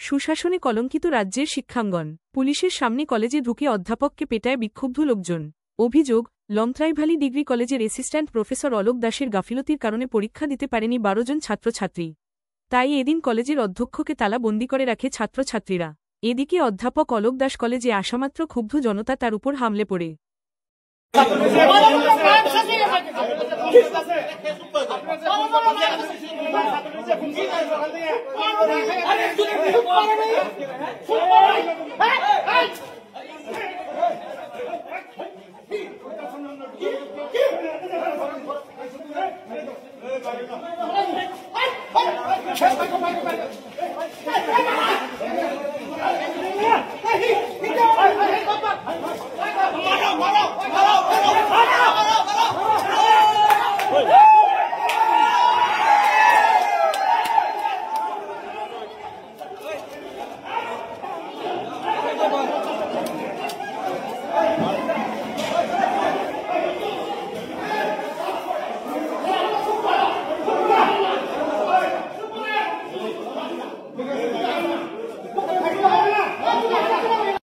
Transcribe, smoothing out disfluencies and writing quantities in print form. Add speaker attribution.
Speaker 1: সুশাসনে কলঙ্কিত রাজ্যের শিক্ষাঙ্গন। পুলিশের সামনে কলেজে ঢুকে অধ্যাপককে পেটায় বিক্ষুব্ধ লোকজন। অভিযোগ, লংথরাইভ্যালি ডিগ্রি কলেজের অ্যাসিস্ট্যান্ট প্রফেসর অলোক দাসের গাফিলতির কারণে পরীক্ষা দিতে পারেনি 12 জন ছাত্রছাত্রী। তাই এদিন কলেজের অধ্যক্ষকে তালাবন্দি করে রাখে ছাত্রছাত্রীরা। এদিকে অধ্যাপক অলোক দাস কলেজে আসামাত্র ক্ষুব্ধ জনতা তার উপর হামলে পড়ে।